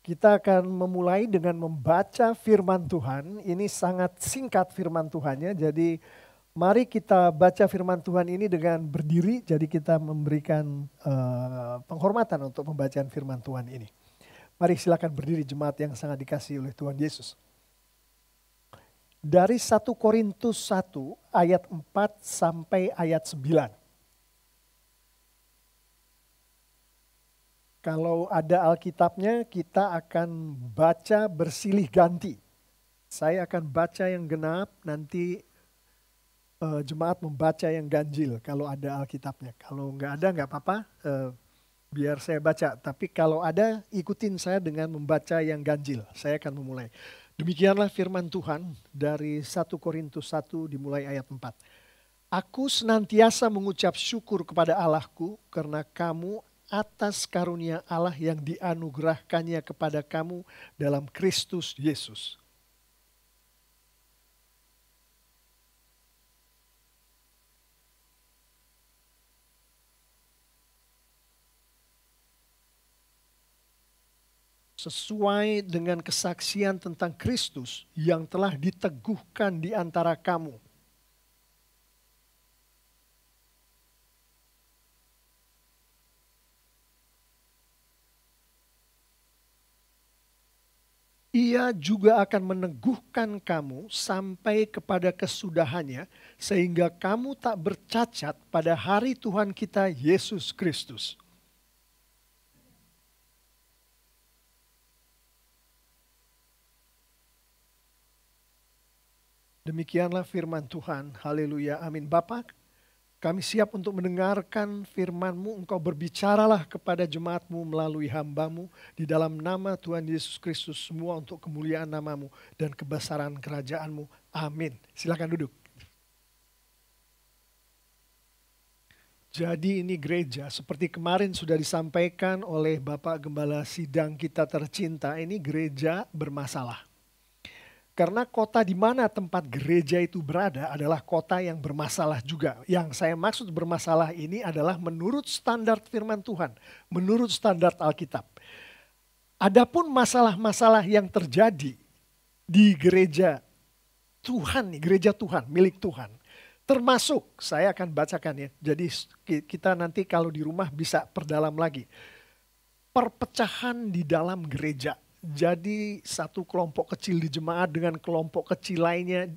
Kita akan memulai dengan membaca firman Tuhan. Ini sangat singkat firman Tuhannya, jadi mari kita baca firman Tuhan ini dengan berdiri. Jadi kita memberikan penghormatan untuk pembacaan firman Tuhan ini. Mari silakan berdiri jemaat yang sangat dikasihi oleh Tuhan Yesus. Dari 1 Korintus 1 ayat 4 sampai ayat 9. Kalau ada Alkitabnya, kita akan baca bersilih ganti. Saya akan baca yang genap, nanti jemaat membaca yang ganjil kalau ada Alkitabnya. Kalau nggak ada nggak apa-apa, biar saya baca. Tapi kalau ada, ikutin saya dengan membaca yang ganjil. Saya akan memulai. Demikianlah firman Tuhan dari 1 Korintus 1 dimulai ayat 4. Aku senantiasa mengucap syukur kepada Allahku karena kamu atas karunia Allah yang dianugerahkannya kepada kamu dalam Kristus Yesus. Sesuai dengan kesaksian tentang Kristus yang telah diteguhkan di antara kamu. Ia juga akan meneguhkan kamu sampai kepada kesudahannya, sehingga kamu tak bercacat pada hari Tuhan kita Yesus Kristus. Demikianlah firman Tuhan. Haleluya. Amin. Bapa, kami siap untuk mendengarkan firman-Mu. Engkau berbicaralah kepada jemaat-Mu melalui hamba-Mu. Di dalam nama Tuhan Yesus Kristus semua untuk kemuliaan nama-Mu dan kebesaran kerajaan-Mu. Amin. Silakan duduk. Jadi ini gereja, seperti kemarin sudah disampaikan oleh Bapak Gembala Sidang kita tercinta, ini gereja bermasalah. Karena kota di mana tempat gereja itu berada adalah kota yang bermasalah juga. Yang saya maksud bermasalah ini adalah menurut standar firman Tuhan, menurut standar Alkitab. Adapun masalah-masalah yang terjadi di gereja Tuhan, gereja Tuhan, milik Tuhan. Termasuk, saya akan bacakan ya, jadi kita nanti kalau di rumah bisa perdalam lagi. Perpecahan di dalam gereja. Jadi satu kelompok kecil di jemaat dengan kelompok kecil lainnya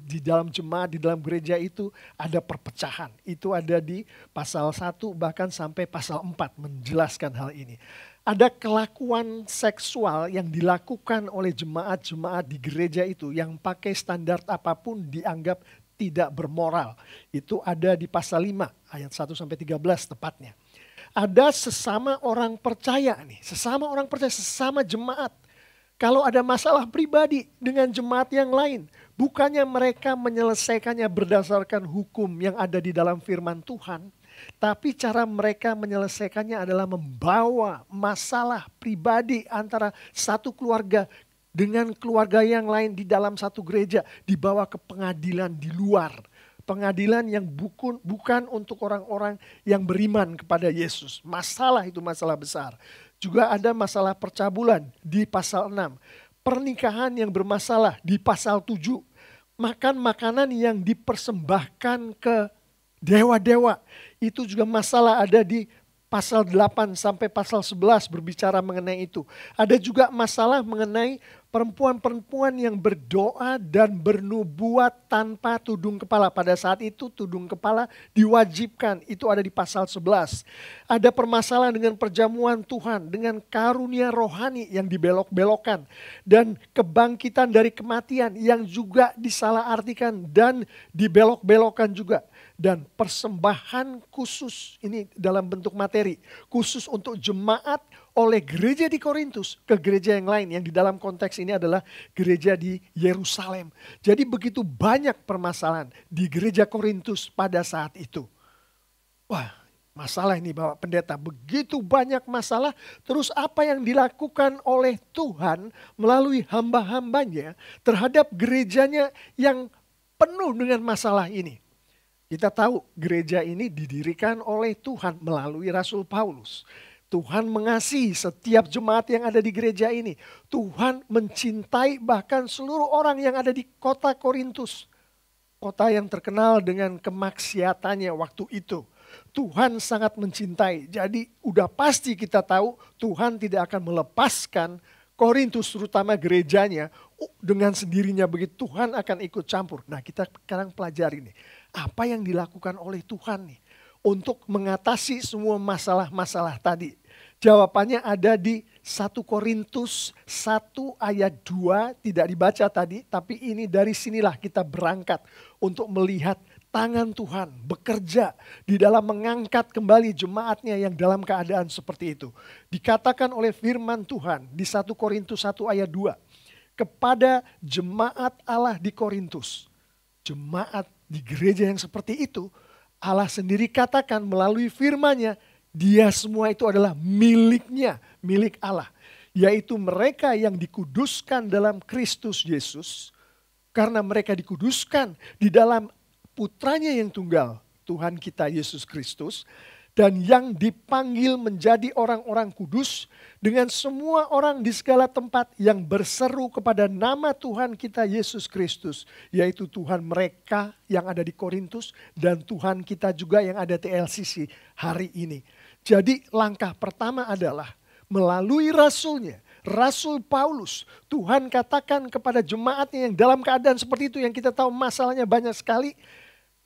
di dalam jemaat, di dalam gereja itu ada perpecahan. Itu ada di pasal 1 bahkan sampai pasal 4 menjelaskan hal ini. Ada kelakuan seksual yang dilakukan oleh jemaat-jemaat di gereja itu yang pakai standar apapun dianggap tidak bermoral. Itu ada di pasal 5 ayat 1 sampai 13 tepatnya. Ada sesama orang percaya nih, sesama orang percaya, sesama jemaat. Kalau ada masalah pribadi dengan jemaat yang lain, bukannya mereka menyelesaikannya berdasarkan hukum yang ada di dalam firman Tuhan, tapi cara mereka menyelesaikannya adalah membawa masalah pribadi antara satu keluarga dengan keluarga yang lain di dalam satu gereja, dibawa ke pengadilan di luar. Pengadilan yang bukan untuk orang-orang yang beriman kepada Yesus. Masalah itu masalah besar. Juga ada masalah percabulan di pasal 6. Pernikahan yang bermasalah di pasal 7. Makan makanan yang dipersembahkan ke dewa-dewa. Itu juga masalah ada di pasal 8 sampai pasal 11 berbicara mengenai itu. Ada juga masalah mengenai perempuan-perempuan yang berdoa dan bernubuat tanpa tudung kepala. Pada saat itu tudung kepala diwajibkan. Itu ada di pasal 11. Ada permasalahan dengan perjamuan Tuhan, dengan karunia rohani yang dibelok-belokkan. Dan kebangkitan dari kematian yang juga disalahartikan dan dibelok-belokkan juga. Dan persembahan khusus, ini dalam bentuk materi, khusus untuk jemaat oleh gereja di Korintus ke gereja yang lain, yang di dalam konteks ini adalah gereja di Yerusalem. Jadi begitu banyak permasalahan di gereja Korintus pada saat itu. Wah, masalah ini Bapak Pendeta, begitu banyak masalah, terus apa yang dilakukan oleh Tuhan melalui hamba-hambanya terhadap gerejanya yang penuh dengan masalah ini. Kita tahu gereja ini didirikan oleh Tuhan melalui Rasul Paulus. Tuhan mengasihi setiap jemaat yang ada di gereja ini. Tuhan mencintai bahkan seluruh orang yang ada di kota Korintus. Kota yang terkenal dengan kemaksiatannya waktu itu. Tuhan sangat mencintai. Jadi udah pasti kita tahu Tuhan tidak akan melepaskan Korintus terutama gerejanya dengan sendirinya, begitu Tuhan akan ikut campur. Nah, kita sekarang pelajari nih. Apa yang dilakukan oleh Tuhan nih untuk mengatasi semua masalah-masalah tadi? Jawabannya ada di 1 Korintus 1 ayat 2, tidak dibaca tadi, tapi ini dari sinilah kita berangkat untuk melihat tangan Tuhan bekerja di dalam mengangkat kembali jemaatnya yang dalam keadaan seperti itu. Dikatakan oleh firman Tuhan di 1 Korintus 1 ayat 2, kepada jemaat Allah di Korintus. Jemaat di gereja yang seperti itu, Allah sendiri katakan melalui firman-Nya, dia semua itu adalah miliknya, milik Allah. Yaitu mereka yang dikuduskan dalam Kristus Yesus. Karena mereka dikuduskan di dalam putranya yang tunggal, Tuhan kita Yesus Kristus. Dan yang dipanggil menjadi orang-orang kudus dengan semua orang di segala tempat yang berseru kepada nama Tuhan kita Yesus Kristus. Yaitu Tuhan mereka yang ada di Korintus dan Tuhan kita juga yang ada di LCC hari ini. Jadi langkah pertama adalah melalui rasulnya, Rasul Paulus. Tuhan katakan kepada jemaatnya yang dalam keadaan seperti itu, yang kita tahu masalahnya banyak sekali.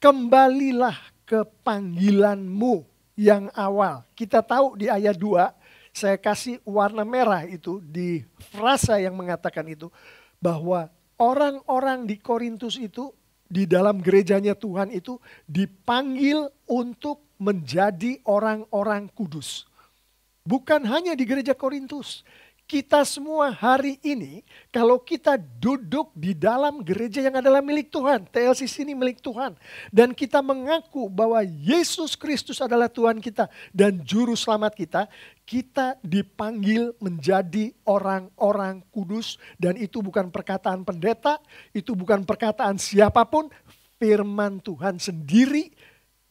Kembalilah ke panggilanmu yang awal. Kita tahu di ayat 2, saya kasih warna merah itu di frasa yang mengatakan itu. Bahwa orang-orang di Korintus itu, di dalam gerejanya Tuhan itu dipanggil untuk menjadi orang-orang kudus. Bukan hanya di gereja Korintus. Kita semua hari ini, kalau kita duduk di dalam gereja yang adalah milik Tuhan, TLCC ini milik Tuhan, dan kita mengaku bahwa Yesus Kristus adalah Tuhan kita dan Juru Selamat kita dipanggil menjadi orang-orang kudus. Dan itu bukan perkataan pendeta, itu bukan perkataan siapapun, firman Tuhan sendiri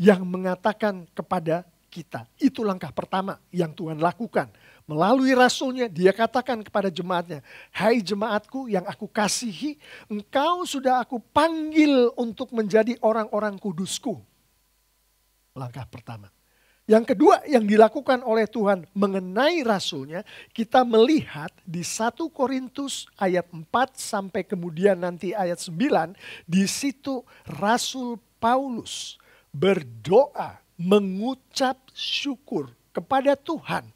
yang mengatakan kepada kita. Itu langkah pertama yang Tuhan lakukan. Melalui rasulnya dia katakan kepada jemaatnya, hai jemaatku yang aku kasihi, engkau sudah aku panggil untuk menjadi orang-orang kudusku. Langkah pertama. Yang kedua yang dilakukan oleh Tuhan mengenai rasulnya, kita melihat di 1 Korintus ayat 4 sampai kemudian nanti ayat 9, di situ Rasul Paulus berdoa mengucap syukur kepada Tuhan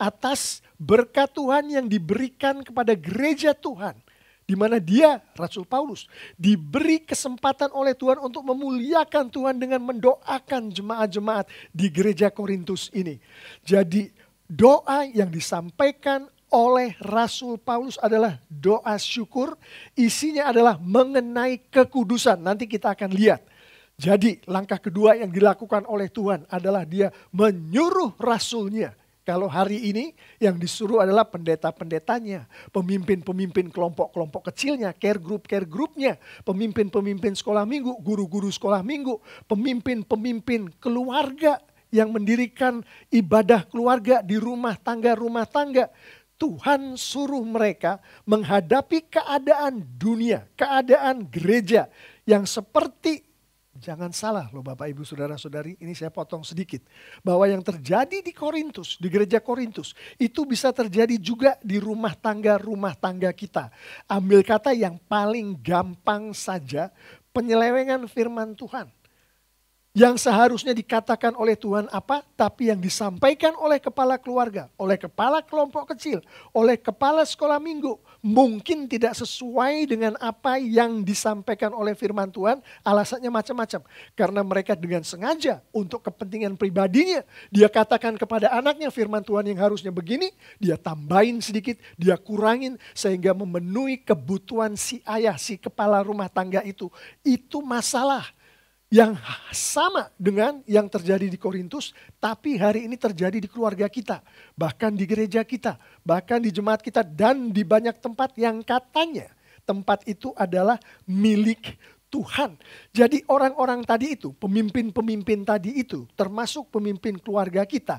atas berkat Tuhan yang diberikan kepada gereja Tuhan. Di mana dia, Rasul Paulus, diberi kesempatan oleh Tuhan untuk memuliakan Tuhan dengan mendoakan jemaat-jemaat di gereja Korintus ini. Jadi doa yang disampaikan oleh Rasul Paulus adalah doa syukur. Isinya adalah mengenai kekudusan. Nanti kita akan lihat. Jadi langkah kedua yang dilakukan oleh Tuhan adalah dia menyuruh rasulnya. Kalau hari ini yang disuruh adalah pendeta-pendetanya, pemimpin-pemimpin kelompok-kelompok kecilnya, care group-nya, pemimpin-pemimpin sekolah minggu, guru-guru sekolah minggu, pemimpin-pemimpin keluarga yang mendirikan ibadah keluarga di rumah tangga. Tuhan suruh mereka menghadapi keadaan dunia, keadaan gereja yang seperti, jangan salah loh Bapak Ibu Saudara-saudari, ini saya potong sedikit. Bahwa yang terjadi di Korintus, di gereja Korintus, itu bisa terjadi juga di rumah tangga kita. Ambil kata yang paling gampang saja, penyelewengan firman Tuhan. Yang seharusnya dikatakan oleh Tuhan apa, tapi yang disampaikan oleh kepala keluarga, oleh kepala kelompok kecil, oleh kepala sekolah minggu, mungkin tidak sesuai dengan apa yang disampaikan oleh firman Tuhan. Alasannya macam-macam. Karena mereka dengan sengaja untuk kepentingan pribadinya, dia katakan kepada anaknya firman Tuhan yang harusnya begini, dia tambahin sedikit, dia kurangin sehingga memenuhi kebutuhan si ayah, si kepala rumah tangga itu. Itu masalah. Yang sama dengan yang terjadi di Korintus, tapi hari ini terjadi di keluarga kita. Bahkan di gereja kita, bahkan di jemaat kita, dan di banyak tempat yang katanya tempat itu adalah milik Tuhan. Jadi orang-orang tadi itu, pemimpin-pemimpin tadi itu, termasuk pemimpin keluarga kita,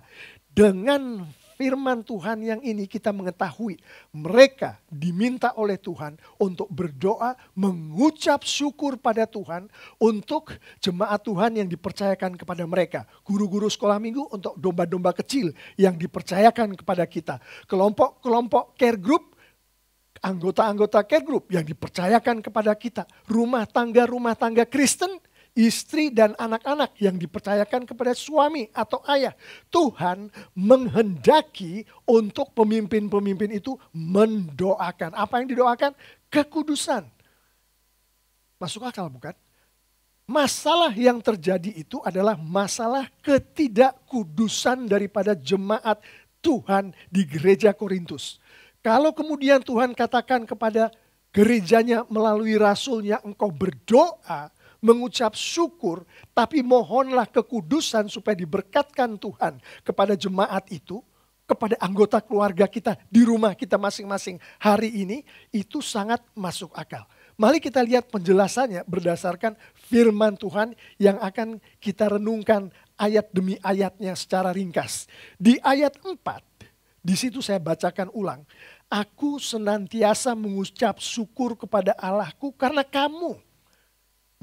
dengan firman Tuhan yang ini kita mengetahui mereka diminta oleh Tuhan untuk berdoa, mengucap syukur pada Tuhan untuk jemaat Tuhan yang dipercayakan kepada mereka. Guru-guru sekolah minggu untuk domba-domba kecil yang dipercayakan kepada kita. Kelompok-kelompok care group, anggota-anggota care group yang dipercayakan kepada kita. Rumah tangga Kristen, istri dan anak-anak yang dipercayakan kepada suami atau ayah. Tuhan menghendaki untuk pemimpin-pemimpin itu mendoakan. Apa yang didoakan? Kekudusan. Masuk akal bukan? Masalah yang terjadi itu adalah masalah ketidakkudusan daripada jemaat Tuhan di gereja Korintus. Kalau kemudian Tuhan katakan kepada gerejanya melalui rasulnya, engkau berdoa, mengucap syukur, tapi mohonlah kekudusan supaya diberkatkan Tuhan kepada jemaat itu, kepada anggota keluarga kita di rumah kita masing-masing hari ini, itu sangat masuk akal. Mari kita lihat penjelasannya berdasarkan firman Tuhan yang akan kita renungkan ayat demi ayatnya secara ringkas. Di ayat 4, di situ saya bacakan ulang. Aku senantiasa mengucap syukur kepada Allahku karena kamu.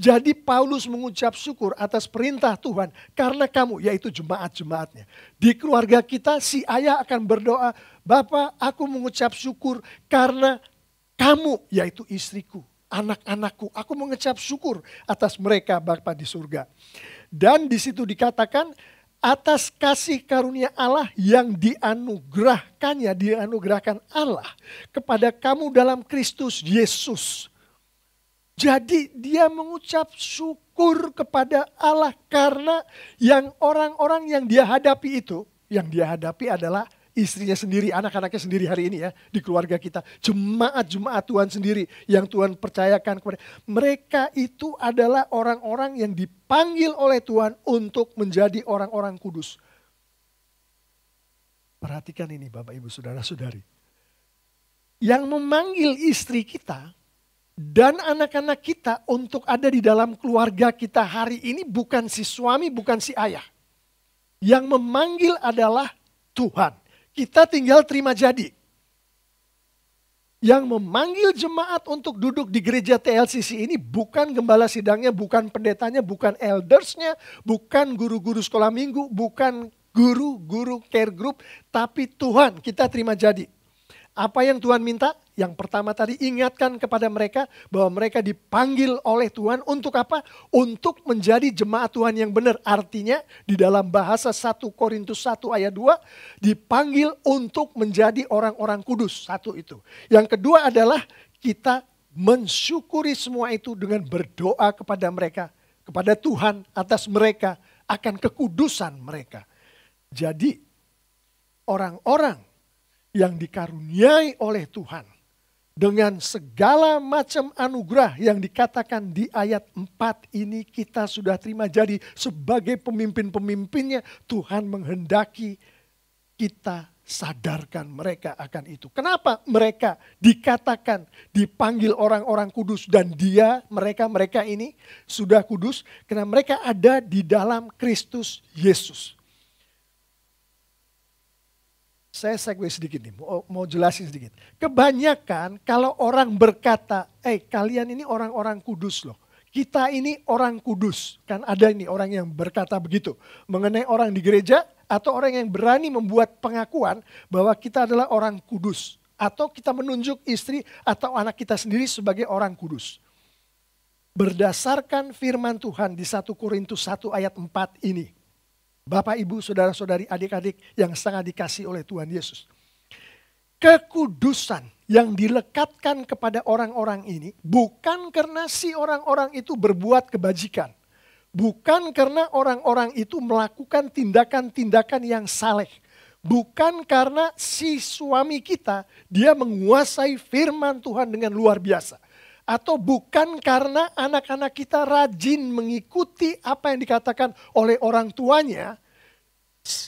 Jadi Paulus mengucap syukur atas perintah Tuhan karena kamu, yaitu jemaat-jemaatnya. Di keluarga kita si ayah akan berdoa, Bapak aku mengucap syukur karena kamu, yaitu istriku, anak-anakku. Aku mengucap syukur atas mereka Bapa di surga. Dan di situ dikatakan atas kasih karunia Allah yang dianugerahkan Allah kepada kamu dalam Kristus Yesus. Jadi dia mengucap syukur kepada Allah karena yang orang-orang yang dia hadapi itu, yang dia hadapi adalah istrinya sendiri, anak-anaknya sendiri hari ini ya, di keluarga kita. Jemaat-jemaat Tuhan sendiri yang Tuhan percayakan kepada mereka itu adalah orang-orang yang dipanggil oleh Tuhan untuk menjadi orang-orang kudus. Perhatikan ini Bapak Ibu Saudara-saudari. Yang memanggil istri kita dan anak-anak kita untuk ada di dalam keluarga kita hari ini bukan si suami, bukan si ayah. Yang memanggil adalah Tuhan. Kita tinggal terima jadi. Yang memanggil jemaat untuk duduk di gereja TLCC ini bukan gembala sidangnya, bukan pendetanya, bukan eldersnya, bukan guru-guru sekolah minggu, bukan guru-guru care group, tapi Tuhan kita terima jadi. Apa yang Tuhan minta? Yang pertama tadi ingatkan kepada mereka bahwa mereka dipanggil oleh Tuhan untuk apa? Untuk menjadi jemaat Tuhan yang benar. Artinya di dalam bahasa 1 Korintus 1 ayat 2 dipanggil untuk menjadi orang-orang kudus. Satu itu. Yang kedua adalah kita mensyukuri semua itu dengan berdoa kepada mereka. Kepada Tuhan atas mereka akan kekudusan mereka. Jadi orang-orang yang dikaruniai oleh Tuhan dengan segala macam anugerah yang dikatakan di ayat 4 ini kita sudah terima jadi sebagai pemimpin-pemimpinnya. Tuhan menghendaki kita sadarkan mereka akan itu. Kenapa mereka dikatakan dipanggil orang-orang kudus dan mereka ini sudah kudus? Karena mereka ada di dalam Kristus Yesus. Saya segue sedikit nih, mau jelasin sedikit. Kebanyakan kalau orang berkata, kalian ini orang-orang kudus loh. Kita ini orang kudus. Kan ada ini orang yang berkata begitu. Mengenai orang di gereja atau orang yang berani membuat pengakuan bahwa kita adalah orang kudus. Atau kita menunjuk istri atau anak kita sendiri sebagai orang kudus. Berdasarkan firman Tuhan di 1 Korintus 1 ayat 4 ini. Bapak, Ibu, Saudara-saudari, adik-adik yang sangat dikasih oleh Tuhan Yesus. Kekudusan yang dilekatkan kepada orang-orang ini bukan karena si orang-orang itu berbuat kebajikan. Bukan karena orang-orang itu melakukan tindakan-tindakan yang saleh. Bukan karena si suami kita dia menguasai firman Tuhan dengan luar biasa. Atau bukan karena anak-anak kita rajin mengikuti apa yang dikatakan oleh orang tuanya,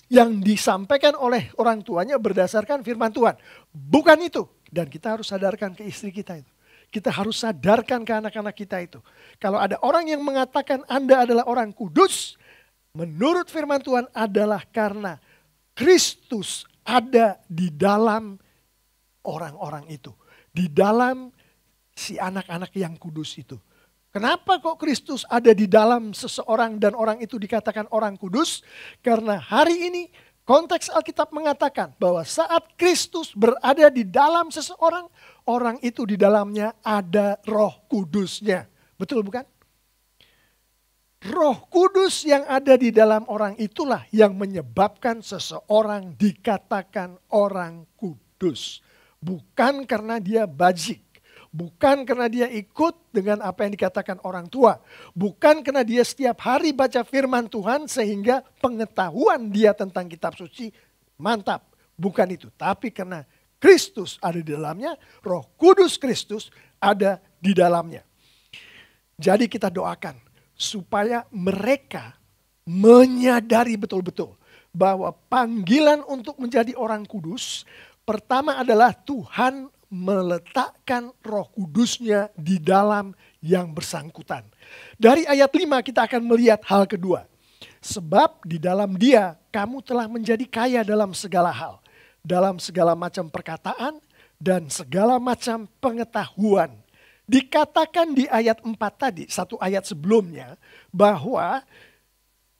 yang disampaikan oleh orang tuanya berdasarkan firman Tuhan. Bukan itu. Dan kita harus sadarkan ke istri kita itu. Kita harus sadarkan ke anak-anak kita itu. Kalau ada orang yang mengatakan Anda adalah orang kudus, menurut firman Tuhan adalah karena Kristus ada di dalam orang-orang itu. Di dalam si anak-anak yang kudus itu. Kenapa kok Kristus ada di dalam seseorang dan orang itu dikatakan orang kudus? Karena hari ini konteks Alkitab mengatakan bahwa saat Kristus berada di dalam seseorang, orang itu di dalamnya ada Roh Kudusnya. Betul bukan? Roh Kudus yang ada di dalam orang itulah yang menyebabkan seseorang dikatakan orang kudus. Bukan karena dia bajik. Bukan karena dia ikut dengan apa yang dikatakan orang tua. Bukan karena dia setiap hari baca firman Tuhan sehingga pengetahuan dia tentang kitab suci mantap. Bukan itu. Tapi karena Kristus ada di dalamnya, Roh Kudus Kristus ada di dalamnya. Jadi kita doakan supaya mereka menyadari betul-betul bahwa panggilan untuk menjadi orang kudus pertama adalah Tuhan meletakkan Roh Kudusnya di dalam yang bersangkutan. Dari ayat 5 kita akan melihat hal kedua. Sebab di dalam Dia kamu telah menjadi kaya dalam segala hal. Dalam segala macam perkataan dan segala macam pengetahuan. Dikatakan di ayat 4 tadi, satu ayat sebelumnya, bahwa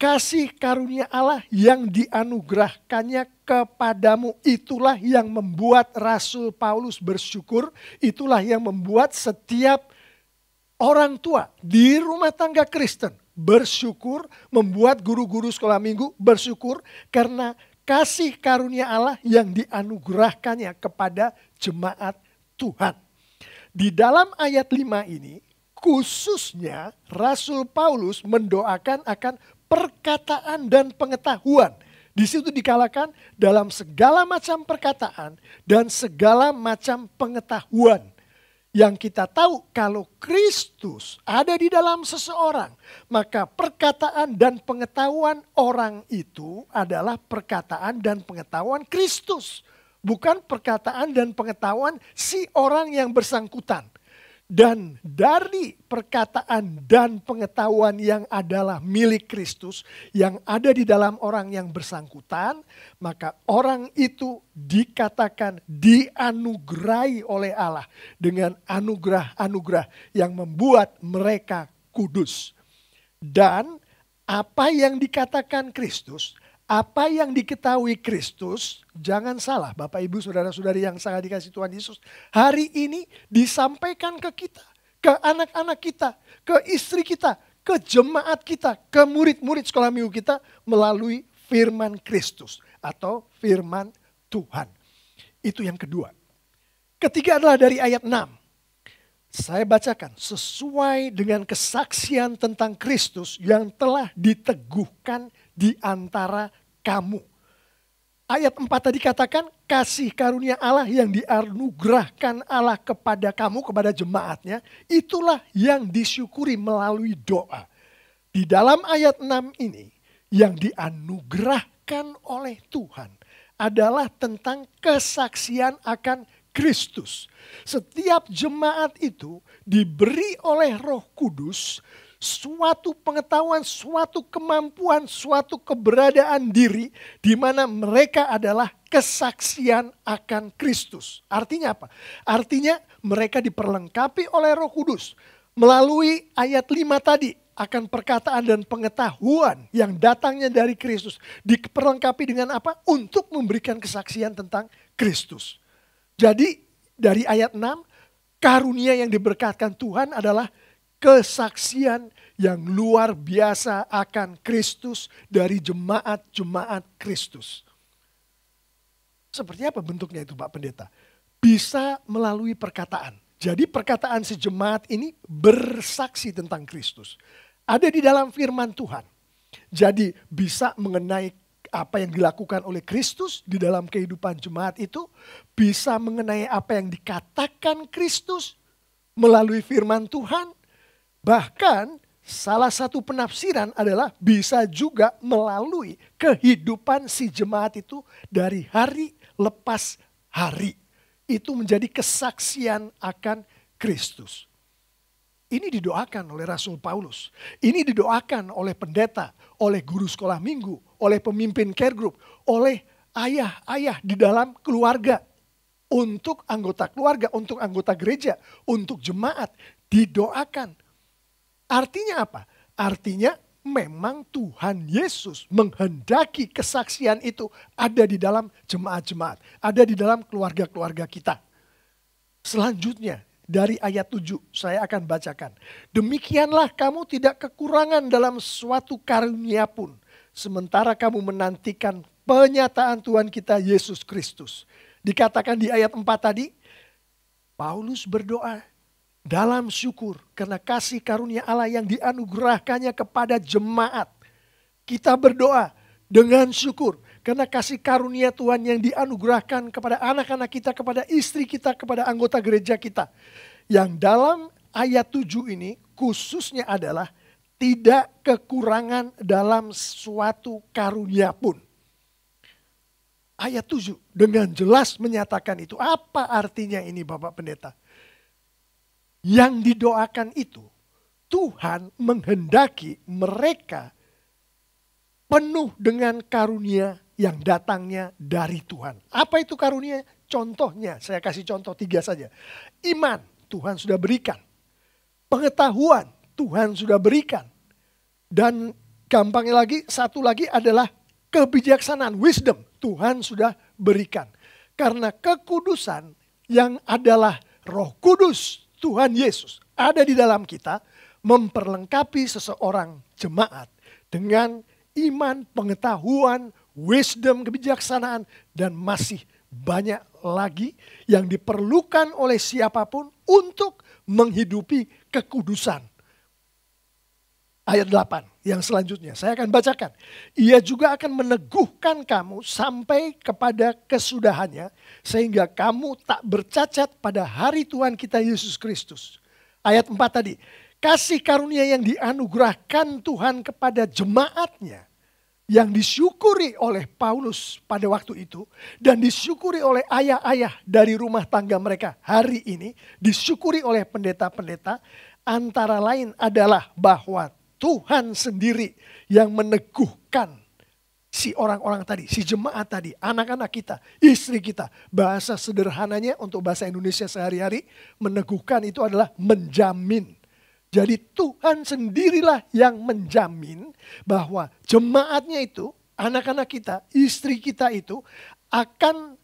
kasih karunia Allah yang dianugerahkannya kepadamu itulah yang membuat Rasul Paulus bersyukur. Itulah yang membuat setiap orang tua di rumah tangga Kristen bersyukur. Membuat guru-guru sekolah minggu bersyukur karena kasih karunia Allah yang dianugerahkannya kepada jemaat Tuhan. Di dalam ayat 5 ini khususnya Rasul Paulus mendoakan akan perkataan dan pengetahuan. Di situ dikatakan dalam segala macam perkataan dan segala macam pengetahuan. Yang kita tahu kalau Kristus ada di dalam seseorang, maka perkataan dan pengetahuan orang itu adalah perkataan dan pengetahuan Kristus. Bukan perkataan dan pengetahuan si orang yang bersangkutan. Dan dari perkataan dan pengetahuan yang adalah milik Kristus, yang ada di dalam orang yang bersangkutan, maka orang itu dikatakan dianugerahi oleh Allah dengan anugerah-anugerah yang membuat mereka kudus. Dan apa yang dikatakan Kristus, apa yang diketahui Kristus, jangan salah Bapak Ibu Saudara-saudari yang sangat dikasihi Tuhan Yesus. Hari ini disampaikan ke kita, ke anak-anak kita, ke istri kita, ke jemaat kita, ke murid-murid sekolah minggu kita melalui firman Kristus atau firman Tuhan. Itu yang kedua. Ketiga adalah dari ayat 6. Saya bacakan sesuai dengan kesaksian tentang Kristus yang telah diteguhkan di antara kamu. Ayat 4 tadi katakan kasih karunia Allah yang dianugerahkan Allah kepada kamu, kepada jemaatnya. Itulah yang disyukuri melalui doa. Di dalam ayat 6 ini yang dianugerahkan oleh Tuhan adalah tentang kesaksian akan Kristus. Setiap jemaat itu diberi oleh Roh Kudus suatu pengetahuan, suatu kemampuan, suatu keberadaan diri di mana mereka adalah kesaksian akan Kristus. Artinya apa? Artinya mereka diperlengkapi oleh Roh Kudus melalui ayat 5 tadi akan perkataan dan pengetahuan yang datangnya dari Kristus. Diperlengkapi dengan apa? Untuk memberikan kesaksian tentang Kristus. Jadi dari ayat 6 karunia yang diberkatkan Tuhan adalah kesaksian yang luar biasa akan Kristus dari jemaat-jemaat Kristus. Seperti apa bentuknya itu Pak Pendeta? Bisa melalui perkataan. Jadi perkataan si jemaat ini bersaksi tentang Kristus. Ada di dalam firman Tuhan. Jadi bisa mengenai apa yang dilakukan oleh Kristus di dalam kehidupan jemaat itu. Bisa mengenai apa yang dikatakan Kristus melalui firman Tuhan. Bahkan salah satu penafsiran adalah bisa juga melalui kehidupan si jemaat itu dari hari lepas hari. Itu menjadi kesaksian akan Kristus. Ini didoakan oleh Rasul Paulus. Ini didoakan oleh pendeta, oleh guru sekolah minggu, oleh pemimpin care group, oleh ayah-ayah di dalam keluarga, untuk anggota keluarga, untuk anggota gereja, untuk jemaat, didoakan. Artinya apa? Artinya memang Tuhan Yesus menghendaki kesaksian itu ada di dalam jemaat-jemaat, ada di dalam keluarga-keluarga kita. Selanjutnya dari ayat 7 saya akan bacakan. Demikianlah kamu tidak kekurangan dalam suatu karunia pun, sementara kamu menantikan penyataan Tuhan kita Yesus Kristus. Dikatakan di ayat 4 tadi, Paulus berdoa dalam syukur karena kasih karunia Allah yang dianugerahkannya kepada jemaat. Kita berdoa dengan syukur karena kasih karunia Tuhan yang dianugerahkan kepada anak-anak kita, kepada istri kita, kepada anggota gereja kita. Yang dalam ayat 7 ini khususnya adalah tidak kekurangan dalam suatu karunia pun. Ayat 7 dengan jelas menyatakan itu. Apa artinya ini Bapak Pendeta? Yang didoakan itu Tuhan menghendaki mereka penuh dengan karunia yang datangnya dari Tuhan. Apa itu karunia? Contohnya, saya kasih contoh 3 saja. Iman, Tuhan sudah berikan. Pengetahuan, Tuhan sudah berikan. Dan gampangnya lagi, satu lagi adalah kebijaksanaan, wisdom, Tuhan sudah berikan. Karena kekudusan yang adalah Roh Kudus Tuhan Yesus ada di dalam kita, memperlengkapi seseorang jemaat dengan iman, pengetahuan, wisdom, kebijaksanaan, dan masih banyak lagi yang diperlukan oleh siapapun untuk menghidupi kekudusan. Ayat 8 yang selanjutnya saya akan bacakan. Ia juga akan meneguhkan kamu sampai kepada kesudahannya, sehingga kamu tak bercacat pada hari Tuhan kita Yesus Kristus. Ayat 4 tadi, kasih karunia yang dianugerahkan Tuhan kepada jemaatnya, yang disyukuri oleh Paulus pada waktu itu, dan disyukuri oleh ayah-ayah dari rumah tangga mereka hari ini, disyukuri oleh pendeta-pendeta, antara lain adalah bahwa Tuhan sendiri yang meneguhkan si orang-orang tadi, si jemaat tadi, anak-anak kita, istri kita. Bahasa sederhananya untuk bahasa Indonesia sehari-hari, meneguhkan itu adalah menjamin. Jadi Tuhan sendirilah yang menjamin bahwa jemaatnya itu, anak-anak kita, istri kita itu akan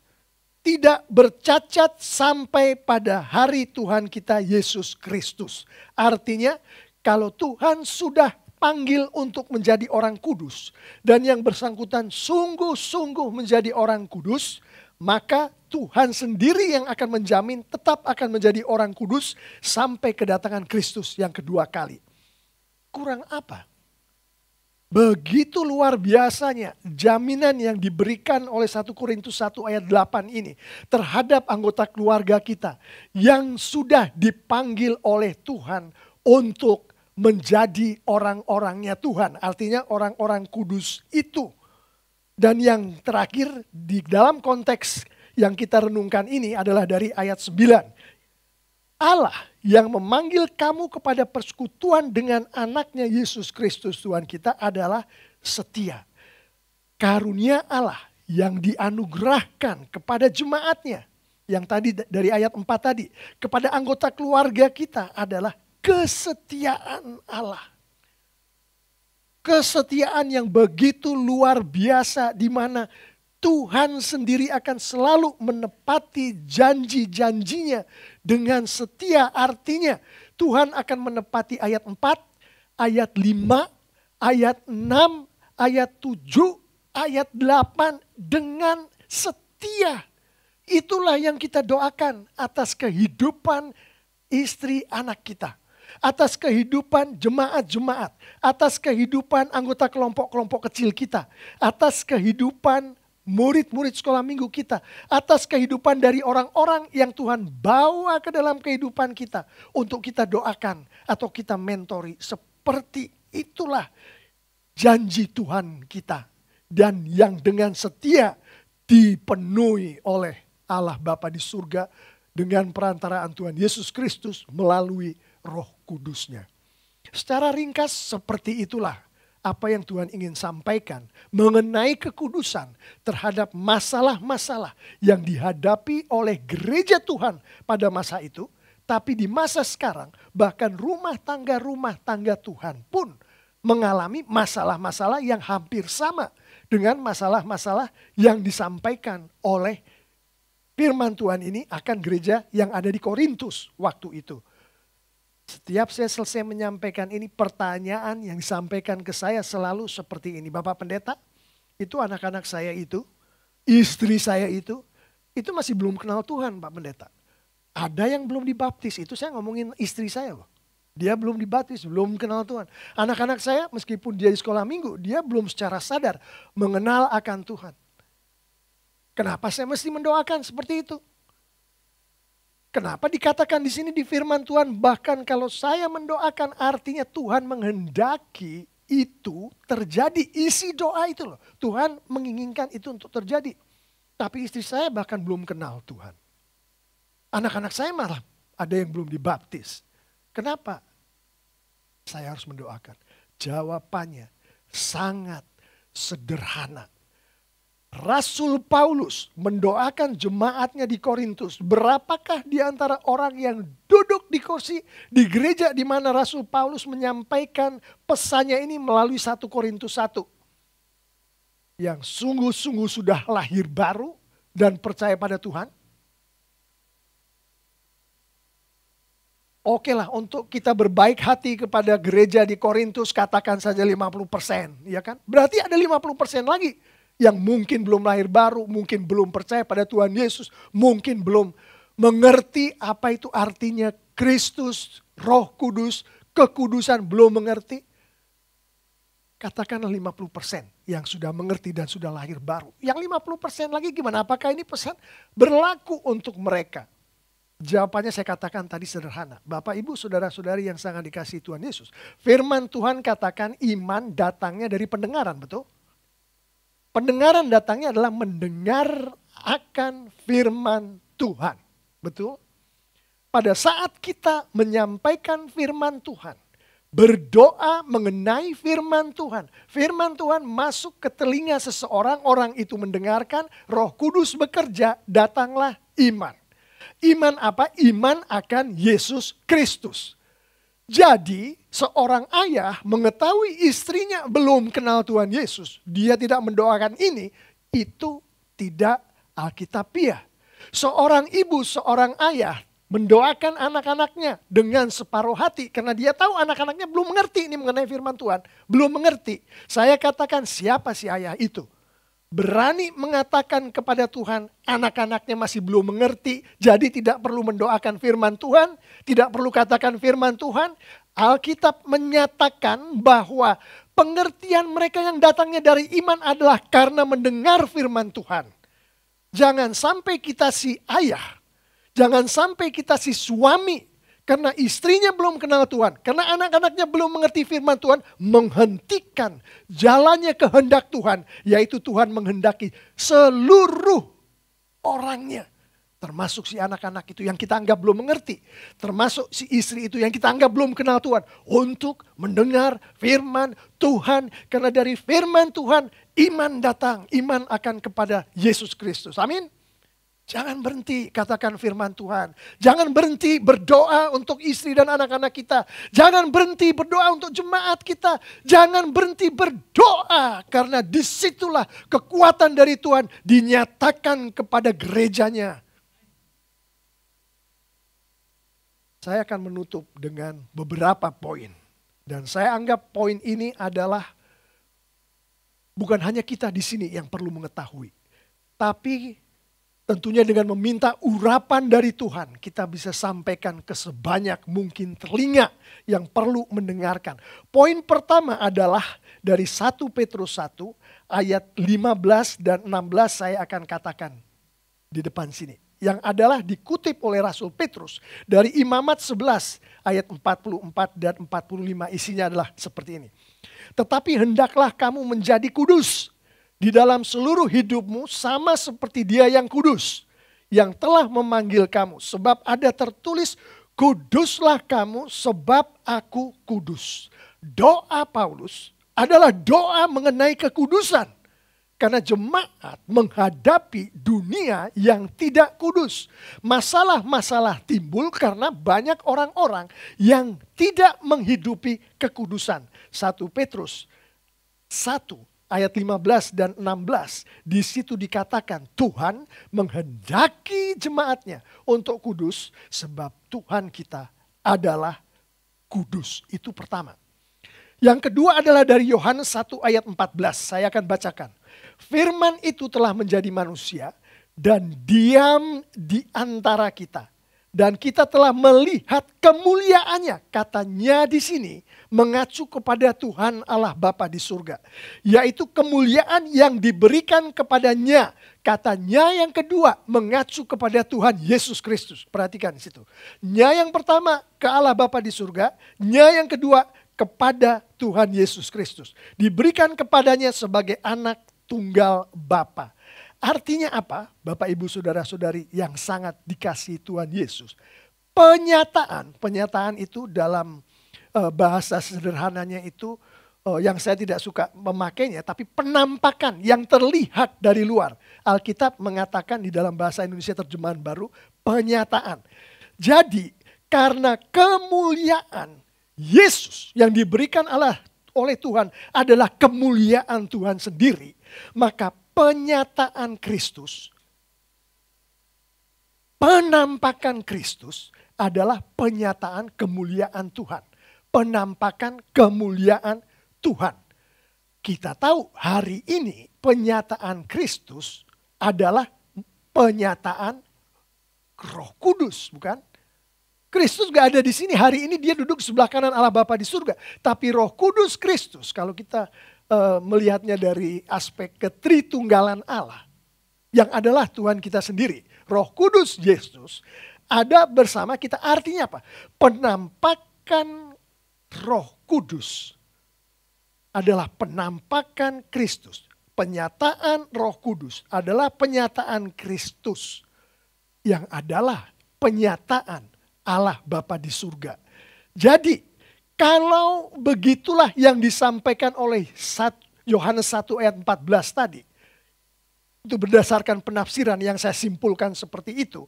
tidak bercacat sampai pada hari Tuhan kita Yesus Kristus. Artinya kalau Tuhan sudah panggil untuk menjadi orang kudus dan yang bersangkutan sungguh-sungguh menjadi orang kudus, maka Tuhan sendiri yang akan menjamin tetap akan menjadi orang kudus sampai kedatangan Kristus yang kedua kali. Kurang apa? Begitu luar biasanya jaminan yang diberikan oleh 1 Korintus 1 ayat 8 ini terhadap anggota keluarga kita yang sudah dipanggil oleh Tuhan untuk menjadi orang-orangnya Tuhan. Artinya orang-orang kudus itu. Dan yang terakhir di dalam konteks yang kita renungkan ini adalah dari ayat 9. Allah yang memanggil kamu kepada persekutuan dengan anaknya Yesus Kristus Tuhan kita adalah setia. Karunia Allah yang dianugerahkan kepada jemaatnya. Yang tadi dari ayat 4 tadi. Kepada anggota keluarga kita adalah kesetiaan Allah. Kesetiaan yang begitu luar biasa di mana Tuhan sendiri akan selalu menepati janji-janjinya dengan setia. Artinya Tuhan akan menepati ayat 4, ayat 5, ayat 6, ayat 7, ayat 8 dengan setia. Itulah yang kita doakan atas kehidupan istri anak kita. Atas kehidupan jemaat-jemaat, atas kehidupan anggota kelompok-kelompok kecil kita, atas kehidupan murid-murid sekolah minggu kita, atas kehidupan dari orang-orang yang Tuhan bawa ke dalam kehidupan kita untuk kita doakan atau kita mentori. Seperti itulah janji Tuhan kita dan yang dengan setia dipenuhi oleh Allah Bapa di surga dengan perantaraan Tuhan Yesus Kristus melalui Roh Kudusnya. Secara ringkas seperti itulah apa yang Tuhan ingin sampaikan mengenai kekudusan terhadap masalah-masalah yang dihadapi oleh gereja Tuhan pada masa itu. Tapi di masa sekarang bahkan rumah tangga Tuhan pun mengalami masalah-masalah yang hampir sama dengan masalah-masalah yang disampaikan oleh firman Tuhan ini akan gereja yang ada di Korintus waktu itu. Setiap saya selesai menyampaikan ini, pertanyaan yang disampaikan ke saya selalu seperti ini. Bapak Pendeta, itu anak-anak saya itu, istri saya itu masih belum kenal Tuhan Pak Pendeta. Ada yang belum dibaptis, itu saya ngomongin istri saya loh. Dia belum dibaptis, belum kenal Tuhan. Anak-anak saya meskipun dia di sekolah minggu, dia belum secara sadar mengenal akan Tuhan. Kenapa saya mesti mendoakan seperti itu? Kenapa dikatakan di sini di firman Tuhan, bahkan kalau saya mendoakan artinya Tuhan menghendaki itu terjadi, isi doa itu loh. Tuhan menginginkan itu untuk terjadi. Tapi istri saya bahkan belum kenal Tuhan. Anak-anak saya malah ada yang belum dibaptis. Kenapa? Saya harus mendoakan. Jawabannya sangat sederhana. Rasul Paulus mendoakan jemaatnya di Korintus. Berapakah di antara orang yang duduk di kursi di gereja di mana Rasul Paulus menyampaikan pesannya ini melalui 1 Korintus 1. Yang sungguh-sungguh sudah lahir baru dan percaya pada Tuhan. Oke lah, untuk kita berbaik hati kepada gereja di Korintus katakan saja 50%, ya kan? Berarti ada 50% lagi yang mungkin belum lahir baru, mungkin belum percaya pada Tuhan Yesus, mungkin belum mengerti apa itu artinya Kristus, Roh Kudus, kekudusan, belum mengerti. Katakanlah 50% yang sudah mengerti dan sudah lahir baru. Yang 50% lagi gimana? Apakah ini pesan berlaku untuk mereka? Jawabannya saya katakan tadi sederhana. Bapak, Ibu, saudara-saudari yang sangat dikasihi Tuhan Yesus. Firman Tuhan katakan iman datangnya dari pendengaran, betul? Pendengaran datangnya adalah mendengar akan firman Tuhan. Betul? Pada saat kita menyampaikan firman Tuhan, berdoa mengenai firman Tuhan masuk ke telinga seseorang, orang itu mendengarkan, Roh Kudus bekerja, datanglah iman. Iman apa? Iman akan Yesus Kristus. Jadi seorang ayah mengetahui istrinya belum kenal Tuhan Yesus. Dia tidak mendoakan ini. Itu tidak alkitabiah. Seorang ibu, seorang ayah mendoakan anak-anaknya dengan separuh hati. Karena dia tahu anak-anaknya belum mengerti ini mengenai firman Tuhan. Belum mengerti. Saya katakan siapa si ayah itu? Berani mengatakan kepada Tuhan, anak-anaknya masih belum mengerti, jadi tidak perlu mendoakan firman Tuhan, tidak perlu katakan firman Tuhan. Alkitab menyatakan bahwa pengertian mereka yang datangnya dari iman adalah karena mendengar firman Tuhan. Jangan sampai kita si ayah, jangan sampai kita si suami, karena istrinya belum kenal Tuhan, karena anak-anaknya belum mengerti firman Tuhan, menghentikan jalannya kehendak Tuhan, yaitu Tuhan menghendaki seluruh orangnya. Termasuk si anak-anak itu yang kita anggap belum mengerti. Termasuk si istri itu yang kita anggap belum kenal Tuhan. Untuk mendengar firman Tuhan. Karena dari firman Tuhan iman datang. Iman akan kepada Yesus Kristus. Amin. Jangan berhenti katakan firman Tuhan. Jangan berhenti berdoa untuk istri dan anak-anak kita. Jangan berhenti berdoa untuk jemaat kita. Jangan berhenti berdoa. Karena disitulah kekuatan dari Tuhan dinyatakan kepada gerejanya. Saya akan menutup dengan beberapa poin. Dan saya anggap poin ini adalah bukan hanya kita di sini yang perlu mengetahui. Tapi tentunya dengan meminta urapan dari Tuhan, kita bisa sampaikan ke sebanyak mungkin telinga yang perlu mendengarkan. Poin pertama adalah dari 1 Petrus 1 ayat 15 dan 16 saya akan katakan di depan sini. Yang adalah dikutip oleh Rasul Petrus dari Imamat 11 ayat 44 dan 45, isinya adalah seperti ini. Tetapi hendaklah kamu menjadi kudus di dalam seluruh hidupmu sama seperti Dia yang kudus, yang telah memanggil kamu. Sebab ada tertulis, kuduslah kamu sebab aku kudus. Doa Paulus adalah doa mengenai kekudusan. Karena jemaat menghadapi dunia yang tidak kudus. Masalah-masalah timbul karena banyak orang-orang yang tidak menghidupi kekudusan. 1 Petrus 1 ayat 15 dan 16. Di situ dikatakan Tuhan menghendaki jemaatnya untuk kudus sebab Tuhan kita adalah kudus. Itu pertama. Yang kedua adalah dari Yohanes 1 ayat 14. Saya akan bacakan. Firman itu telah menjadi manusia dan diam di antara kita. Dan kita telah melihat kemuliaannya. Katanya di sini mengacu kepada Tuhan Allah Bapa di surga. Yaitu kemuliaan yang diberikan kepadanya. Katanya yang kedua mengacu kepada Tuhan Yesus Kristus. Perhatikan di situ. Nya yang pertama ke Allah Bapa di surga. Nya yang kedua kepada Tuhan Yesus Kristus. Diberikan kepadanya sebagai anak tunggal Bapa. Artinya apa? Bapak Ibu Saudara-saudari yang sangat dikasihi Tuhan Yesus. Penyataan itu dalam bahasa sederhananya itu yang saya tidak suka memakainya. Tapi penampakan yang terlihat dari luar. Alkitab mengatakan di dalam bahasa Indonesia terjemahan baru, penyataan. Jadi karena kemuliaan Yesus yang diberikan oleh Tuhan adalah kemuliaan Tuhan sendiri. Maka penyataan Kristus, penampakan Kristus adalah penyataan kemuliaan Tuhan. Penampakan kemuliaan Tuhan. Kita tahu hari ini penyataan Kristus adalah penyataan Roh Kudus, bukan? Kristus gak ada di sini, hari ini dia duduk sebelah kanan Allah Bapa di surga. Tapi Roh Kudus Kristus, kalau kita melihatnya dari aspek ketritunggalan Allah, yang adalah Tuhan kita sendiri. Roh Kudus Yesus ada bersama kita, artinya apa? Penampakan Roh Kudus adalah penampakan Kristus. Penyataan Roh Kudus adalah penyataan Kristus yang adalah penyataan Allah Bapa di surga. Jadi kalau begitulah yang disampaikan oleh Yohanes 1 ayat 14 tadi. Itu berdasarkan penafsiran yang saya simpulkan seperti itu.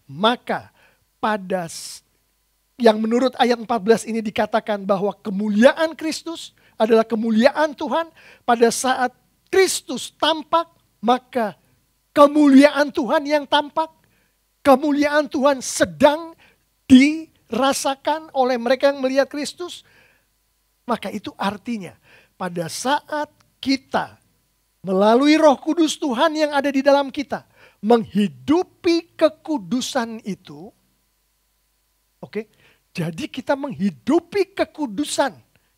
Maka pada yang menurut ayat 14 ini dikatakan bahwa kemuliaan Kristus adalah kemuliaan Tuhan. Pada saat Kristus tampak, maka kemuliaan Tuhan yang tampak. Kemuliaan Tuhan sedang dirasakan oleh mereka yang melihat Kristus. Maka itu artinya pada saat kita melalui Roh Kudus Tuhan yang ada di dalam kita menghidupi kekudusan itu. Oke, jadi kita menghidupi kekudusan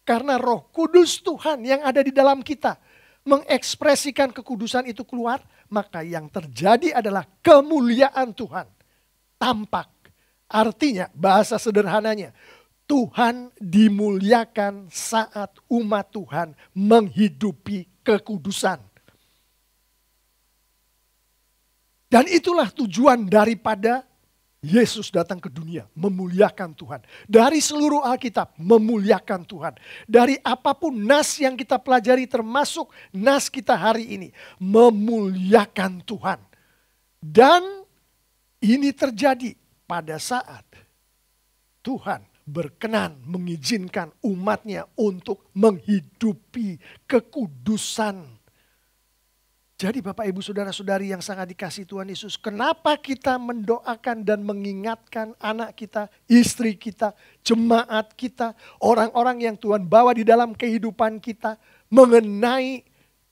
karena Roh Kudus Tuhan yang ada di dalam kita mengekspresikan kekudusan itu keluar, maka yang terjadi adalah kemuliaan Tuhan tampak. Artinya bahasa sederhananya, Tuhan dimuliakan saat umat Tuhan menghidupi kekudusan. Dan itulah tujuan daripada Yesus datang ke dunia, memuliakan Tuhan. Dari seluruh Alkitab, memuliakan Tuhan. Dari apapun nas yang kita pelajari termasuk nas kita hari ini, memuliakan Tuhan. Dan ini terjadi pada saat Tuhan berkenan mengizinkan umatnya untuk menghidupi kekudusan. Jadi Bapak Ibu Saudara-saudari yang sangat dikasihi Tuhan Yesus, kenapa kita mendoakan dan mengingatkan anak kita, istri kita, jemaat kita, orang-orang yang Tuhan bawa di dalam kehidupan kita mengenai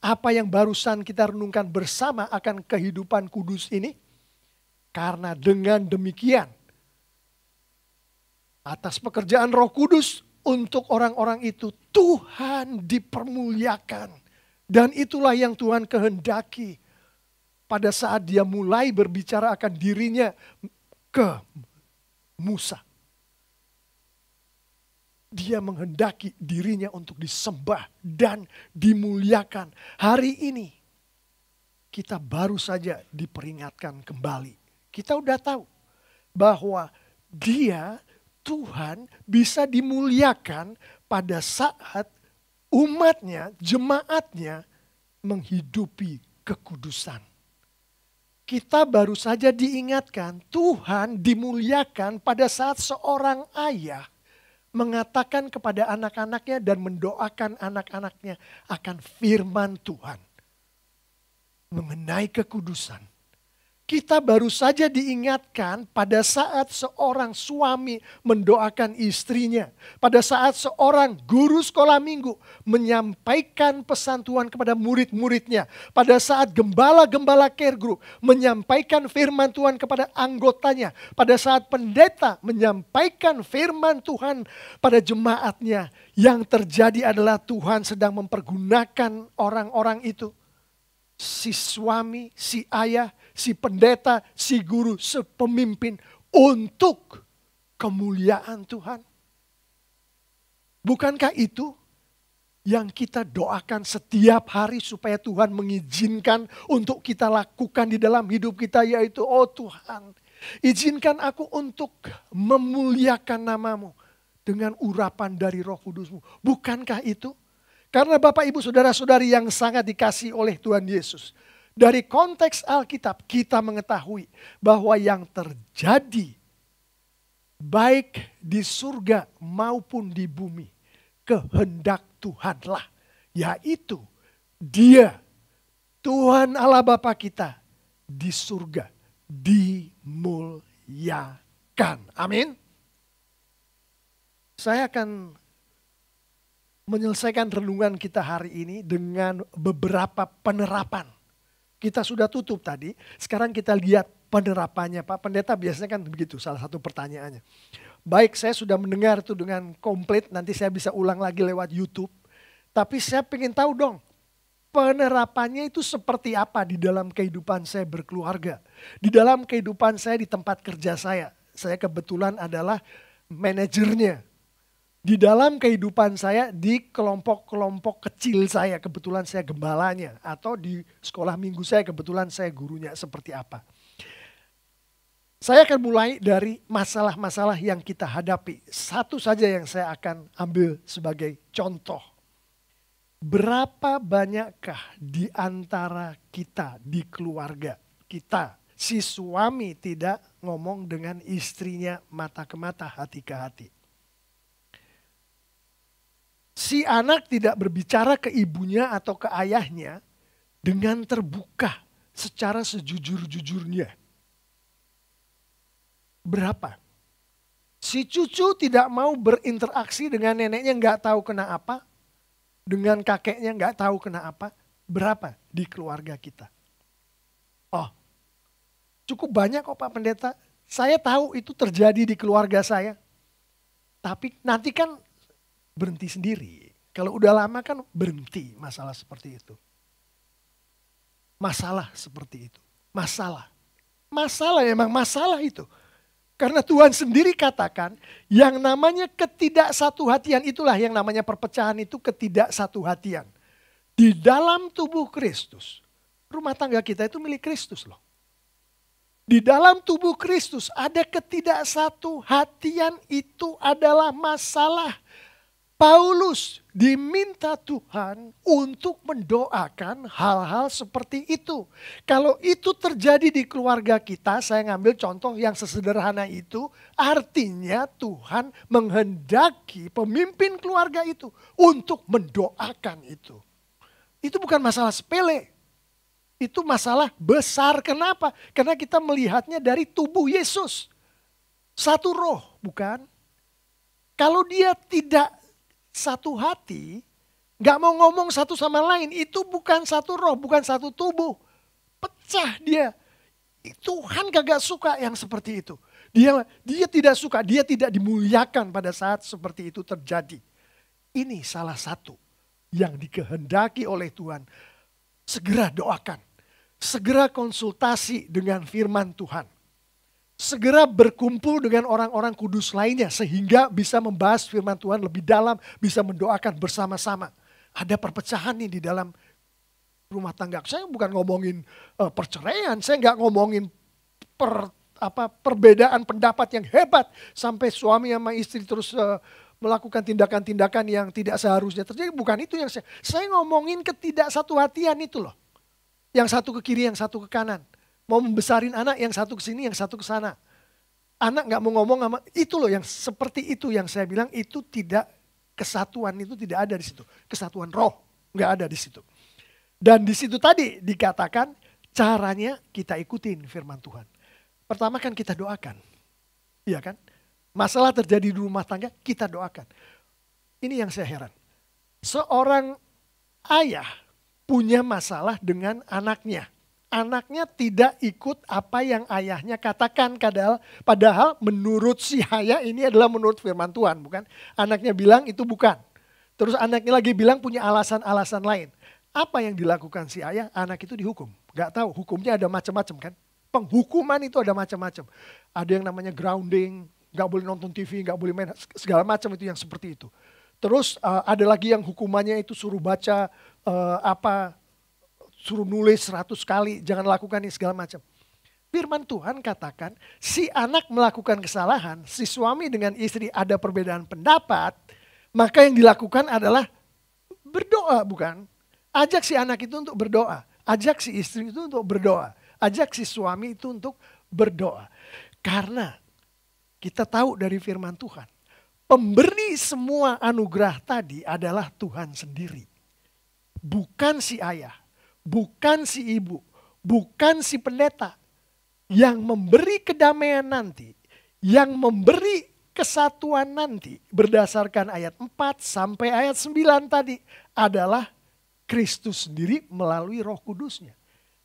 apa yang barusan kita renungkan bersama akan kehidupan kudus ini? Karena dengan demikian, atas pekerjaan Roh Kudus untuk orang-orang itu, Tuhan dipermuliakan. Dan itulah yang Tuhan kehendaki pada saat dia mulai berbicara akan dirinya ke Musa. Dia menghendaki dirinya untuk disembah dan dimuliakan. Hari ini kita baru saja diperingatkan kembali. Kita udah tahu bahwa dia, Tuhan, bisa dimuliakan pada saat umatnya, jemaatnya menghidupi kekudusan. Kita baru saja diingatkan, Tuhan dimuliakan pada saat seorang ayah mengatakan kepada anak-anaknya dan mendoakan anak-anaknya akan firman Tuhan mengenai kekudusan. Kita baru saja diingatkan pada saat seorang suami mendoakan istrinya. Pada saat seorang guru sekolah minggu menyampaikan pesan Tuhan kepada murid-muridnya. Pada saat gembala-gembala care group menyampaikan firman Tuhan kepada anggotanya. Pada saat pendeta menyampaikan firman Tuhan pada jemaatnya. Yang terjadi adalah Tuhan sedang mempergunakan orang-orang itu. Si suami, si ayah, si pendeta, si guru, si pemimpin untuk kemuliaan Tuhan. Bukankah itu yang kita doakan setiap hari supaya Tuhan mengizinkan untuk kita lakukan di dalam hidup kita, yaitu oh Tuhan, izinkan aku untuk memuliakan namamu dengan urapan dari Roh Kudus-Mu. Bukankah itu? Karena Bapak Ibu Saudara-saudari yang sangat dikasihi oleh Tuhan Yesus. Dari konteks Alkitab kita mengetahui bahwa yang terjadi baik di surga maupun di bumi kehendak Tuhanlah. Yaitu Dia, Tuhan Allah Bapa kita di surga dimuliakan. Amin. Saya akan menyelesaikan renungan kita hari ini dengan beberapa penerapan. Kita sudah tutup tadi, sekarang kita lihat penerapannya. Pak Pendeta biasanya kan begitu, salah satu pertanyaannya. Baik, saya sudah mendengar itu dengan komplit, nanti saya bisa ulang lagi lewat YouTube. Tapi saya pengen tahu dong, penerapannya itu seperti apa di dalam kehidupan saya berkeluarga. Di dalam kehidupan saya di tempat kerja saya. Saya kebetulan adalah manajernya. Di dalam kehidupan saya di kelompok-kelompok kecil saya, kebetulan saya gembalanya. Atau di sekolah minggu saya, kebetulan saya gurunya, seperti apa. Saya akan mulai dari masalah-masalah yang kita hadapi. Satu saja yang saya akan ambil sebagai contoh. Berapa banyakkah di antara kita di keluarga kita, si suami tidak ngomong dengan istrinya mata ke mata, hati ke hati. Si anak tidak berbicara ke ibunya atau ke ayahnya dengan terbuka secara sejujur-jujurnya. Berapa? Si cucu tidak mau berinteraksi dengan neneknya, nggak tahu kena apa. Dengan kakeknya nggak tahu kena apa. Berapa di keluarga kita? Oh, cukup banyak kok Pak Pendeta. Saya tahu itu terjadi di keluarga saya. Tapi nanti kan berhenti sendiri. Kalau udah lama kan berhenti masalah seperti itu. Masalah seperti itu. Masalah. Masalah memang masalah itu. Karena Tuhan sendiri katakan yang namanya ketidaksatuhatian itulah yang namanya perpecahan itu ketidaksatuhatian. Di dalam tubuh Kristus. Rumah tangga kita itu milik Kristus loh. Di dalam tubuh Kristus ada ketidaksatuhatian itu adalah masalah. Paulus diminta Tuhan untuk mendoakan hal-hal seperti itu. Kalau itu terjadi di keluarga kita, saya ngambil contoh yang sesederhana itu, artinya Tuhan menghendaki pemimpin keluarga itu untuk mendoakan itu. Itu bukan masalah sepele. Itu masalah besar. Kenapa? Karena kita melihatnya dari tubuh Yesus. Satu roh, bukan? Kalau dia tidak satu hati, gak mau ngomong satu sama lain, itu bukan satu roh, bukan satu tubuh. Pecah dia. Tuhan gak suka yang seperti itu. Dia tidak suka, dia tidak dimuliakan pada saat seperti itu terjadi. Ini salah satu yang dikehendaki oleh Tuhan. Segera doakan, segera konsultasi dengan firman Tuhan. Segera berkumpul dengan orang-orang kudus lainnya sehingga bisa membahas firman Tuhan lebih dalam, bisa mendoakan bersama-sama. Ada perpecahan nih di dalam rumah tangga. Saya bukan ngomongin perceraian, saya nggak ngomongin perbedaan pendapat yang hebat sampai suami sama istri terus melakukan tindakan-tindakan yang tidak seharusnya terjadi. Bukan itu yang saya ngomongin ketidaksatuhatian itu loh. Yang satu ke kiri, yang satu ke kanan. Mau membesarin anak, yang satu ke sini, yang satu ke sana. Anak gak mau ngomong sama, itu loh yang seperti itu yang saya bilang itu tidak, kesatuan itu tidak ada di situ. Kesatuan roh gak ada di situ. Dan di situ tadi dikatakan caranya kita ikutin firman Tuhan. Pertama kan kita doakan. Iya kan? Masalah terjadi di rumah tangga, kita doakan. Ini yang saya heran. Seorang ayah punya masalah dengan anaknya. Anaknya tidak ikut apa yang ayahnya katakan. Padahal menurut si ayah ini adalah menurut firman Tuhan. Bukan? Anaknya bilang itu bukan. Terus anaknya lagi bilang punya alasan-alasan lain. Apa yang dilakukan si ayah? Anak itu dihukum. Gak tahu, hukumnya ada macam-macam kan. Penghukuman itu ada macam-macam. Ada yang namanya grounding, gak boleh nonton TV, gak boleh main, segala macam itu yang seperti itu. Terus ada lagi yang hukumannya itu suruh baca suruh nulis 100 kali, jangan lakukan ini segala macam. Firman Tuhan katakan si anak melakukan kesalahan, si suami dengan istri ada perbedaan pendapat, maka yang dilakukan adalah berdoa bukan? Ajak si anak itu untuk berdoa, ajak si istri itu untuk berdoa, ajak si suami itu untuk berdoa. Karena kita tahu dari firman Tuhan, pemberi semua anugerah tadi adalah Tuhan sendiri. Bukan si ayah, bukan si ibu, bukan si pendeta. Yang memberi kedamaian nanti, yang memberi kesatuan nanti berdasarkan ayat 4 sampai ayat 9 tadi adalah Kristus sendiri melalui Roh Kudusnya.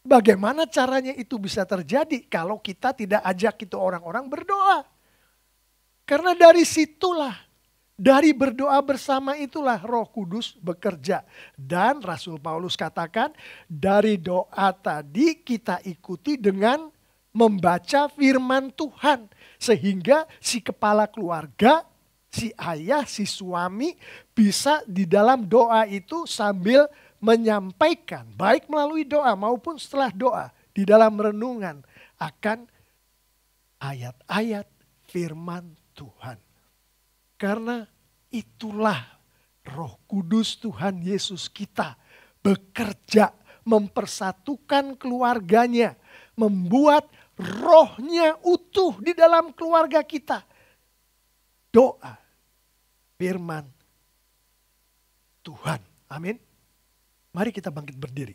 Bagaimana caranya itu bisa terjadi kalau kita tidak ajak itu orang-orang berdoa? Karena dari situlah, dari berdoa bersama itulah Roh Kudus bekerja. Dan Rasul Paulus katakan dari doa tadi kita ikuti dengan membaca firman Tuhan. Sehingga si kepala keluarga, si ayah, si suami bisa di dalam doa itu sambil menyampaikan. Baik melalui doa maupun setelah doa. Di dalam renungan akan ayat-ayat firman Tuhan. Karena itulah Roh Kudus Tuhan Yesus kita bekerja mempersatukan keluarganya, membuat rohnya utuh di dalam keluarga kita. Doa firman Tuhan. Amin. Mari kita bangkit berdiri.